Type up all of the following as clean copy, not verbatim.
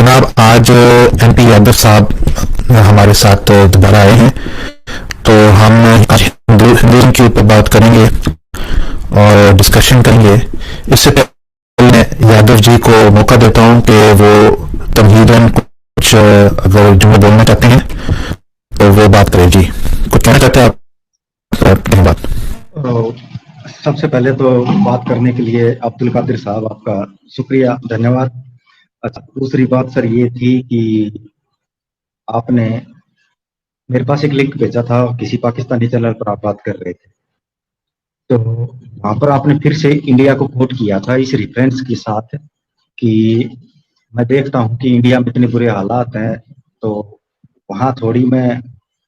जनाब, आज MP यादव साहब हमारे साथ दोबारा आए हैं। तो हम आज हिंदुज़म के ऊपर बात करेंगे और डिस्कशन करेंगे। इससे पहले मैं यादव जी को मौका देता हूं कि वो तमहीदन कुछ अगर जुमले बोलना चाहते हैं तो वो बात करें। जी, कुछ कहना चाहते हैं आप? अपनी बात। सबसे पहले तो बात करने के लिए अब्दुल कादिर साहब आपका शुक्रिया, धन्यवाद। अच्छा, दूसरी बात सर ये थी कि आपने मेरे पास एक लिंक भेजा था, किसी पाकिस्तानी चैनल पर आप बात कर रहे थे, तो वहां पर आपने फिर से इंडिया को कोट किया था इस रेफरेंस के साथ कि मैं देखता हूं कि इंडिया में इतने बुरे हालात हैं, तो वहां थोड़ी मैं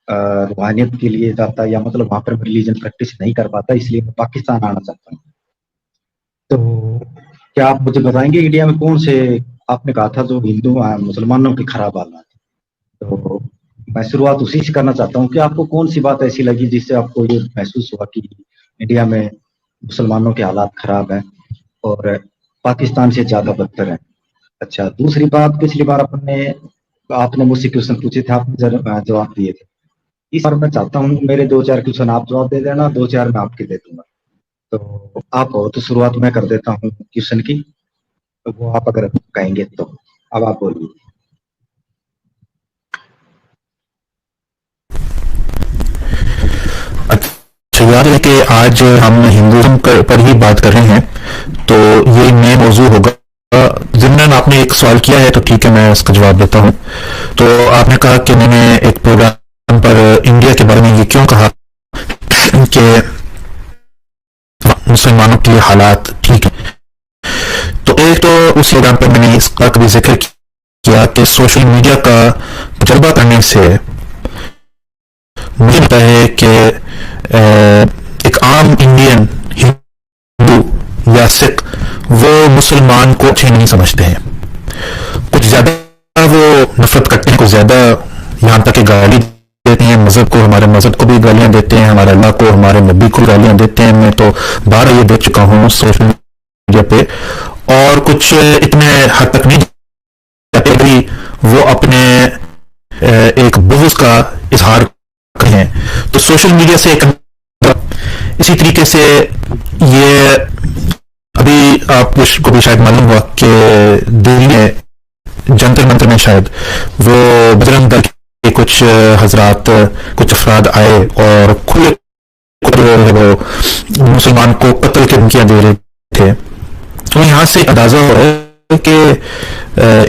रूहानियत के लिए जाता, या मतलब वहां पर रिलीजन प्रैक्टिस नहीं कर पाता, इसलिए मैं पाकिस्तान आना चाहता हूँ। तो क्या आप मुझे बताएंगे इंडिया में कौन से, आपने कहा था जो हिंदू मुसलमानों के खराब हालात, तो मैं शुरुआत उसी से करना चाहता हूँ कि आपको कौन सी बात ऐसी लगी जिससे आपको ये महसूस हुआ कि इंडिया में मुसलमानों के हालात खराब हैं और पाकिस्तान से ज्यादा बदतर है। अच्छा, दूसरी बात, पिछली बार आपने मुझसे क्वेश्चन पूछे थे, आपने जवाब दिए थे। इस बार मैं चाहता हूँ मेरे 2-4 क्वेश्चन आप जवाब दे देना, 2-4 मैं आपके दे दूंगा। तो आप हो तो शुरुआत मैं कर देता हूँ क्वेश्चन की, तो वो आप अगर कहेंगे तो अब आप बोलिए। अच्छा, याद है कि आज हम हिंदुज़म पर ही बात कर रहे हैं, तो ये नया मौजू होगा। ज़िम्नन आपने एक सवाल किया है तो ठीक है, मैं उसका जवाब देता हूँ। तो आपने कहा कि मैंने एक प्रोग्राम पर इंडिया के बारे में ये क्यों कहा कि मुसलमानों के हालात ठीक है। तो एक तो उस प्रोग्राम पर मैंने इसका कभी जिक्र किया कि सोशल मीडिया का तजर्बा करने से मुझे लगता है कि एक आम इंडियन हिंदू या सिख वो मुसलमान को अच्छे नहीं समझते हैं। कुछ ज्यादा वो नफरत करते हैं, कुछ ज्यादा यहाँ तक कि गाली देते हैं मजहब को, हमारे मजहब को भी गालियां देते हैं, हमारे अल्लाह को, हमारे नबी को गालियां देते हैं। मैं तो बार ये देख चुका हूँ सोशल मीडिया पे। और कुछ इतने हद तक नहीं जाते भी वो अपने एक बुग़्ज़ का इजहार करें। तो सोशल मीडिया से एक इसी तरीके से ये अभी आपको भी शायद मालूम हुआ कि दिल्ली में जंतर मंतर में शायद वो बजरंग दल के कुछ हजरात, कुछ अफराद आए और खुले वो मुसलमान को कत्ल की धमकियां दे रहे थे। तो यहाँ से अंदाजा हो रहा है कि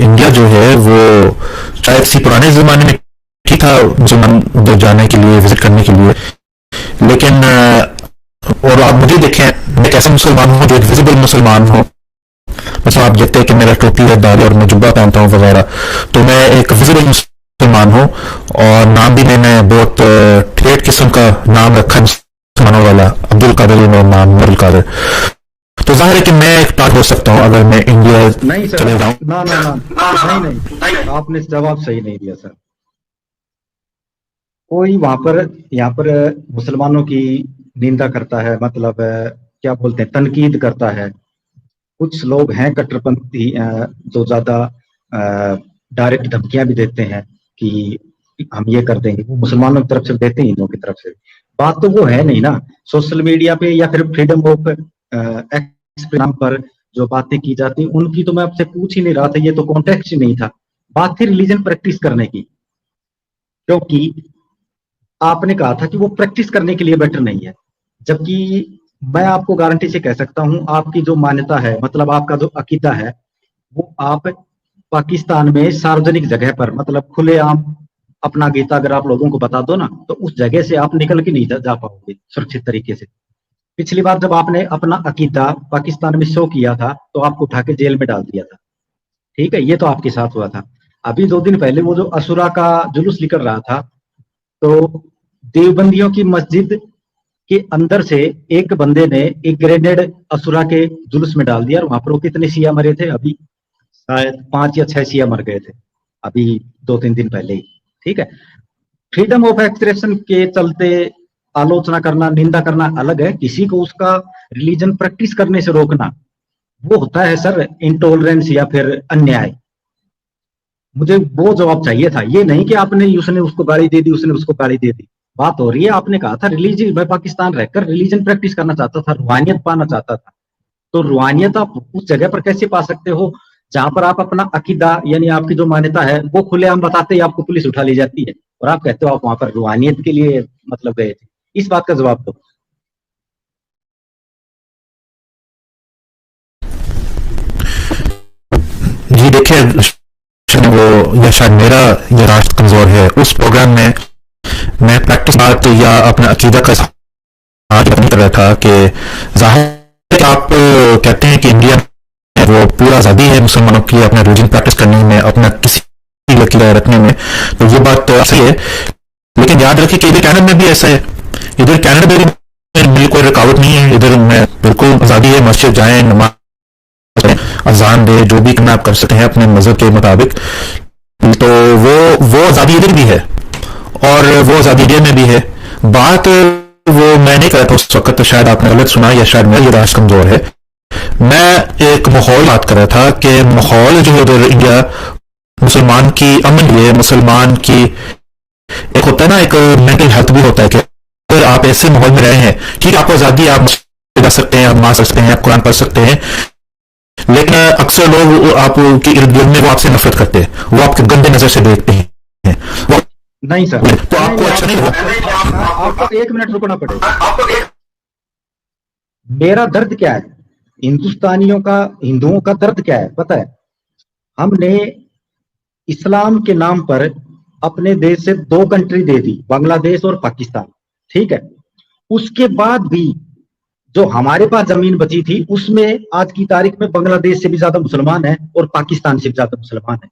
इंडिया जो है वो शायद किसी पुराने जमाने में ठीक था मुसलमान उधर जाने के लिए, विजिट करने के लिए, लेकिन और आप मुझे देखें, मैं एक ऐसा मुसलमान हूँ जो एक विजिबल मुसलमान हूँ। मतलब आप देखते हैं कि मेरा टोपी है, दाढ़ी और मैं जुब्बा पहनता हूँ वगैरह, तो मैं एक विजिबल मुसलमान हूँ। और नाम भी मैंने बहुत ठेठ किस्म का नाम रखा मुसलमानों वाला, अब्दुल कादिर मेरा नाम, अब्दुल कादिर। तो जाहिर है कि मैं एक पार्ट हो सकता हूँ अगर मैं इंडिया नहीं सर, चले जाऊँ। ना ना ना, नहीं, आपने जवाब सही नहीं दिया सर। कोई वहां पर, यहाँ पर मुसलमानों की निंदा करता है, मतलब क्या बोलते हैं, तनकीद करता है। कुछ लोग हैं कट्टरपंथी जो ज्यादा डायरेक्ट धमकियां भी देते हैं कि हम ये कर देंगे, वो मुसलमानों की तरफ से देते हैं, हिंदुओं की तरफ से। बात तो वो है नहीं ना सोशल मीडिया पे या फिर फ्रीडम ऑफ एक्सप्रेशन पर जो बातें की जाती, उनकी तो मैं आपसे पूछ ही नहीं रहा था, ये तो कॉन्टेक्स्ट ही नहीं था। बात थी रिलीजन प्रैक्टिस करने की, क्योंकि आपने कहा था कि वो प्रैक्टिस करने के लिए बेटर नहीं है, जबकि मैं आपको गारंटी से कह सकता हूं आपकी जो मान्यता है, मतलब आपका जो अकीदा है, वो आप पाकिस्तान में सार्वजनिक जगह पर, मतलब खुलेआम अपना गीता अगर आप लोगों को बता दो ना, तो उस जगह से आप निकल के नहीं जा पाओगे सुरक्षित तरीके से। पिछली बार जब आपने अपना अकीदा पाकिस्तान में शो किया था तो आपको उठा के जेल में डाल दिया था, ठीक है, ये तो आपके साथ हुआ था। अभी 2 दिन पहले वो जो असुरा का जुलूस निकल रहा था, तो देवबंदियों की मस्जिद के अंदर से एक बंदे ने एक ग्रेनेड असुरा के जुलूस में डाल दिया, और वहां पर वो कितने शिया मरे थे, अभी शायद 5 या 6 शिया मर गए थे अभी 2-3 दिन पहले ही, ठीक है। फ्रीडम ऑफ एक्सप्रेशन के चलते आलोचना करना, निंदा करना अलग है, किसी को उसका रिलीजन प्रैक्टिस करने से रोकना वो होता है सर इंटॉलरेंस या फिर अन्याय। मुझे वो जवाब चाहिए था, ये नहीं कि आपने उसने उसको गाली दे दी, उसने उसको गाली दे दी। बात हो रही है, आपने कहा था रिलीजन, मैं पाकिस्तान रहकर रिलीजन प्रैक्टिस करना चाहता था, रूहानियत पाना चाहता था। तो रूहानियत आप उस जगह पर कैसे पा सकते हो जहां पर आप अपना अकीदा यानी आपकी जो मान्यता है वो खुलेआम बताते ही आपको पुलिस उठा ली जाती है, और आप कहते हो आप वहां पर रूहानियत के लिए मतलब गए थे। इस बात का जवाब दो। जी देखिए, वो या शायद मेरा ये राष्ट्र कमजोर है, उस प्रोग्राम में मैं प्रैक्टिस बात या अपना अकीदा का नहीं कर रहा था कि जाहिर है कि आप कहते हैं कि इंडिया में वो पूरा आज़ादी है मुसलमानों की अपना रिलीजन प्रैक्टिस करने में, अपना किसी अकीदा रखने में, तो ये बात तो सही है। लेकिन याद रखिए कि इधर कनाडा में भी ऐसा है, इधर कनाडा में भी कोई रुकावट नहीं है, इधर में बिल्कुल आज़ादी है, मस्जिद जाएं, नमाज अजान दे, जो भी करना आप कर सकते हैं अपने मजहब के मुताबिक। तो वो आज़ादी इधर भी है और वो आज़ादी इंडिया में भी है। बात वो मैं नहीं कर रहा था उस वक्त, तो शायद आपने गलत सुना या शायद मेरा ये राष्ट्र कमजोर है। मैं एक माहौल बात कर रहा था कि माहौल जो है उधर इंडिया मुसलमान की अमन लिए, मुसलमान की एक होता है ना, एक मेंटल हेल्थ भी होता है कि अगर आप ऐसे माहौल में रहे हैं, ठीक है आपको आज़ादी, आप जा सकते हैं, आप नमाज सकते हैं, आप कुरान पढ़ सकते हैं, लेकिन अक्सर लोग आपके इर्द गिर्द में वो आपसे नफरत करते हैं, वो आपके गंदे नजर से देखते हैं, वो नहीं सर, तो आपको अच्छा नहीं होगा। आपको 1 मिनट रुकना पड़ेगा। मेरा दर्द क्या है, हिंदुस्तानियों का, हिंदुओं का दर्द क्या है पता है? हमने इस्लाम के नाम पर अपने देश से 2 कंट्री दे दी, बांग्लादेश और पाकिस्तान, ठीक है। उसके बाद भी जो हमारे पास जमीन बची थी उसमें आज की तारीख में बांग्लादेश से भी ज्यादा मुसलमान है और पाकिस्तान से भी ज्यादा मुसलमान है।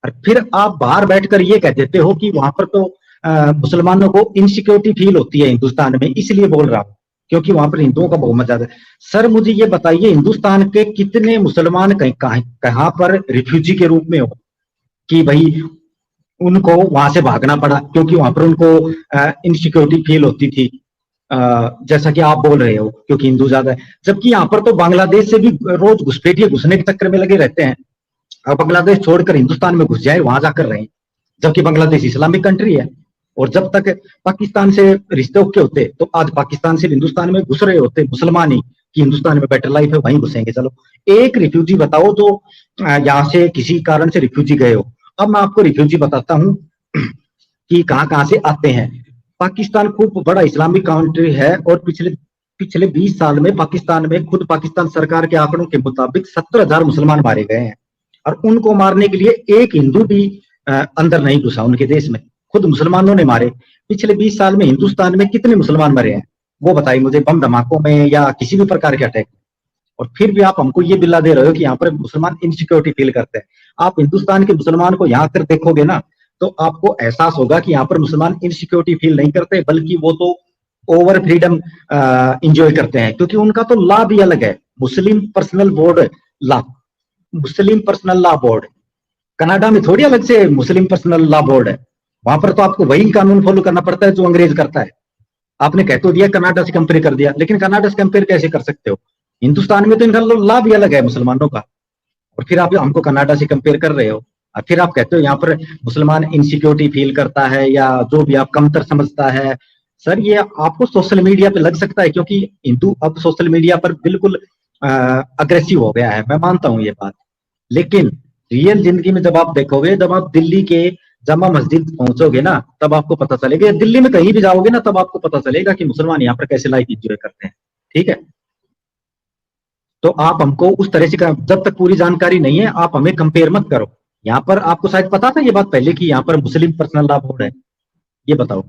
और फिर आप बाहर बैठकर ये कह देते हो कि वहां पर तो मुसलमानों को इनसिक्योरिटी फील होती है हिंदुस्तान में, इसलिए बोल रहा हूं क्योंकि वहां पर हिंदुओं का बहुमत ज्यादा है। सर मुझे ये बताइए, हिंदुस्तान के कितने मुसलमान कहां पर रिफ्यूजी के रूप में हो कि भाई उनको वहां से भागना पड़ा क्योंकि वहां पर उनको इनसिक्योरिटी फील होती थी, जैसा कि आप बोल रहे हो क्योंकि हिंदू ज्यादा है। जबकि यहाँ पर तो बांग्लादेश से भी रोज घुसपैठिए घुसने के चक्कर में लगे रहते हैं। अब बांग्लादेश छोड़कर हिंदुस्तान में घुस जाए, वहां जाकर रहे, जबकि बांग्लादेश इस्लामिक कंट्री है। और जब तक पाकिस्तान से रिश्ते ओके होते तो आज पाकिस्तान से हिंदुस्तान में घुस रहे होते मुसलमान ही कि हिंदुस्तान में बेटर लाइफ है, वहीं घुसेंगे। चलो एक रिफ्यूजी बताओ जो यहाँ से किसी कारण से रिफ्यूजी गए हो। अब मैं आपको रिफ्यूजी बताता हूँ कि कहाँ से आते हैं। पाकिस्तान खूब बड़ा इस्लामिक कंट्री है और पिछले 20 साल में पाकिस्तान में खुद पाकिस्तान सरकार के आंकड़ों के मुताबिक 70,000 मुसलमान मारे गए हैं, और उनको मारने के लिए एक हिंदू भी अंदर नहीं घुसा उनके देश में, खुद मुसलमानों ने मारे। पिछले 20 साल में हिंदुस्तान में कितने मुसलमान मरे हैं वो बताइए मुझे, बम धमाकों में या किसी भी प्रकार के अटैक में। और फिर भी आप हमको ये बिल्ला दे रहे हो कि यहाँ पर मुसलमान इनसिक्योरिटी फील करते हैं। आप हिंदुस्तान के मुसलमान को यहाँ कर देखोगे ना तो आपको एहसास होगा कि यहाँ पर मुसलमान इनसिक्योरिटी फील नहीं करते, बल्कि वो तो ओवर फ्रीडम इंजॉय करते हैं, क्योंकि उनका तो लॉ भी अलग है, मुस्लिम पर्सनल बोर्ड लॉ, मुस्लिम पर्सनल लॉ बोर्ड। कनाडा में थोड़ी अलग से मुस्लिम पर्सनल लॉ बोर्ड है, वहां पर तो आपको वही कानून फॉलो करना पड़ता है जो अंग्रेज करता है। आपने कह तो दिया कनाडा से कंपेयर कर दिया, लेकिन कनाडा से कंपेयर कैसे कर सकते हो? हिंदुस्तान में तो इनका लॉ भी अलग है मुसलमानों का, और फिर आप हमको कनाडा से कंपेयर कर रहे हो। और फिर आप कहते हो यहाँ पर मुसलमान इनसिक्योरिटी फील करता है या जो भी आप कमतर समझता है। सर ये आपको सोशल मीडिया पे लग सकता है, क्योंकि हिंदू अब सोशल मीडिया पर बिल्कुल अग्रेसिव हो गया है, मैं मानता हूँ ये बात। लेकिन रियल जिंदगी में जब आप देखोगे, जब आप दिल्ली के जामा मस्जिद पहुंचोगे ना तब आपको पता चलेगा, दिल्ली में कहीं भी जाओगे ना तब आपको पता चलेगा कि मुसलमान यहाँ पर कैसे लाइफ एंजॉय करते हैं। ठीक है, तो आप हमको उस तरह से जब तक पूरी जानकारी नहीं है आप हमें कंपेयर मत करो। यहाँ पर आपको शायद पता था ये बात पहले कि यहाँ पर मुस्लिम पर्सनल लॉ बोर्ड है, ये बताओ।